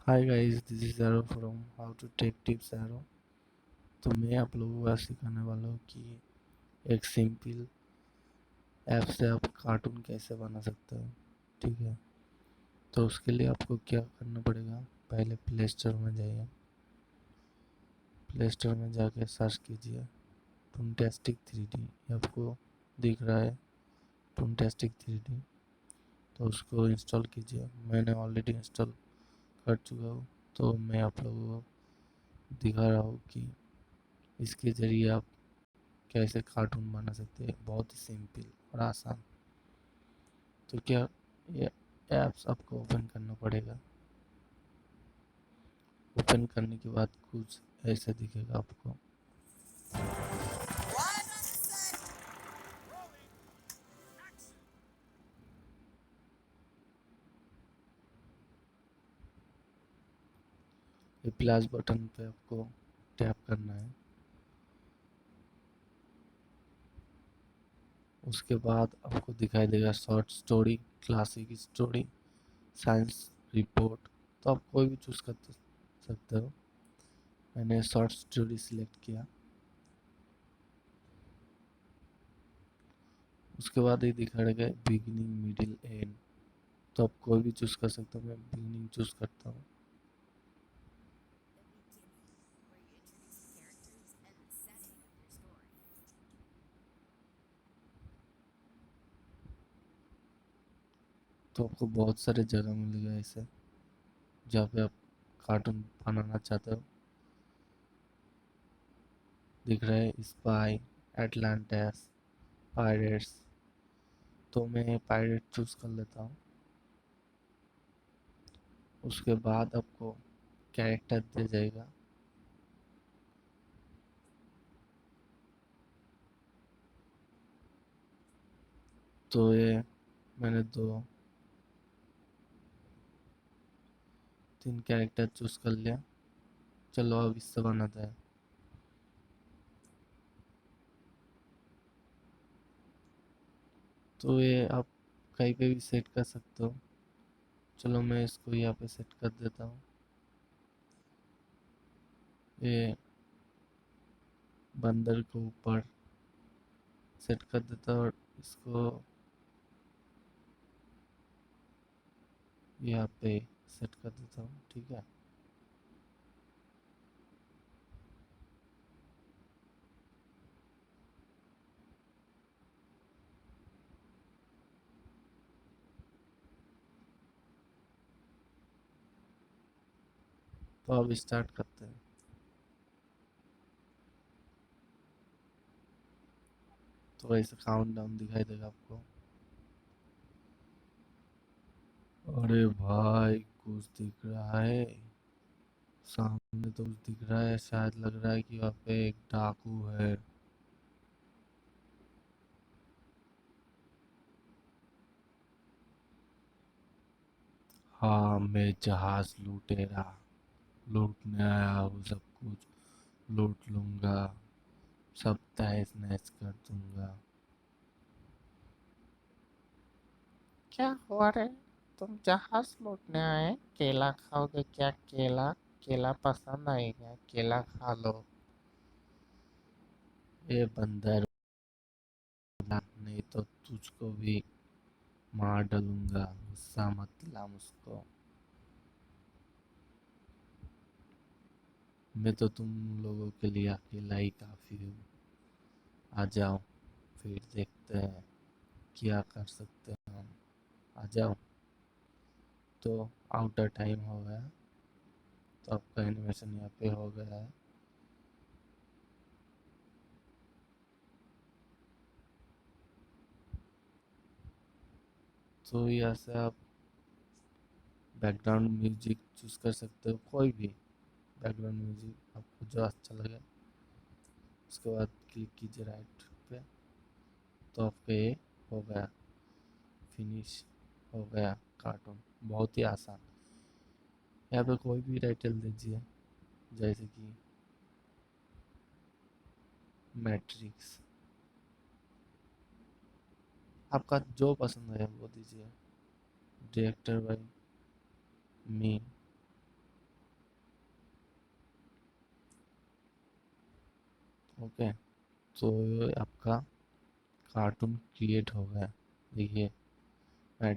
Hi guys, this is Arrow from how to tech tips Arrow. तो मैं आप लोगों को आज सिखाने वाला हूँ कि एक सिंपल ऐप से आप कार्टून कैसे बना सकते हो। ठीक है, तो उसके लिए आपको क्या करना पड़ेगा, पहले प्ले स्टोर में जाइए। प्ले स्टोर में जाके सर्च कीजिए टूनटेस्टिक 3D। आपको दिख रहा है टूनटेस्टिक 3D, तो उसको इंस्टॉल कीजिए। मैंने ऑलरेडी इंस्टॉल कर चुका हूँ, तो मैं आप लोगों को दिखा रहा हूँ कि इसके ज़रिए आप कैसे कार्टून बना सकते हैं, बहुत ही सिंपल और आसान। तो क्या ये ऐप्स आपको ओपन करना पड़ेगा। ओपन करने के बाद कुछ ऐसे दिखेगा आपको। ये प्लस बटन पे आपको टैप करना है। उसके बाद आपको दिखाई देगा short story, classic story, science report. तो आप कोई भी चूज़ कर सकते हो। मैंने शॉर्ट स्टोरी सिलेक्ट किया। उसके बाद ये दिखाएगा बिगिनिंग मिडिल एंड। तो आप कोई भी चूज़ कर सकते हो। मैं बिगिनिंग चूज़ करता हूँ। तो आपको बहुत सारे जगह मिलेगा ऐसे, जहाँ पे आप कार्टून बनाना चाहते हो। दिख रहा है स्पाई, एटलांटिस, पायरेट्स। तो मैं पायरेट चूज कर लेता हूँ। उसके बाद आपको कैरेक्टर दे जाएगा। तो ये मैंने 3 कैरेक्टर चूज कर लिया। चलो अब इससे बनाते हैं। तो ये आप कहीं पे भी सेट कर सकते हो। चलो मैं इसको यहाँ पे सेट कर देता हूँ। ये बंदर को ऊपर सेट कर देता हूँ और इसको यहाँ पे सेट कर देता हूँ। ठीक है, तो अब स्टार्ट करते हैं। तो ऐसे काउंट डाउन दिखाई देगा आपको। अरे भाई, कुछ दिख रहा है सामने। तो कुछ दिख रहा है, शायद लग रहा है कि वहाँ पे एक डाकू है। हाँ, मैं जहाज लूटेरा लूटने आया हूँ। सब कुछ लूट लूंगा, सब तहस नहस कर दूंगा। क्या हुआ रे? तुम जहाज लूटने आए? केला खाओगे क्या? केला? केला पसंद आएगा, केला खा लो। ए बंदर, नहीं तो तुझको भी मार डालूंगा। गुस्सा मत दिला मुझको। मैं तो तुम लोगों के लिए अकेला ही काफी हूँ। आ जाओ, फिर देखते हैं क्या कर सकते हैं हम। आ जाओ। तो आउटर टाइम हो गया। तो आपका एनिमेशन यहाँ पे हो गया है। तो यहाँ से आप बैकग्राउंड म्यूजिक चूज कर सकते हो, कोई भी बैकग्राउंड म्यूजिक आपको जो अच्छा लगे। उसके बाद क्लिक कीजिए राइट पे। तो आपका ये हो गया, फिनिश हो गया कार्टून। बहुत ही आसान। यहाँ पे कोई भी टाइटल दीजिए, जैसे कि मैट्रिक्स। आपका जो पसंद है वो दीजिए। Director by me. ओके, तो ये आपका कार्टून क्रिएट हो गया। देखिए, मैं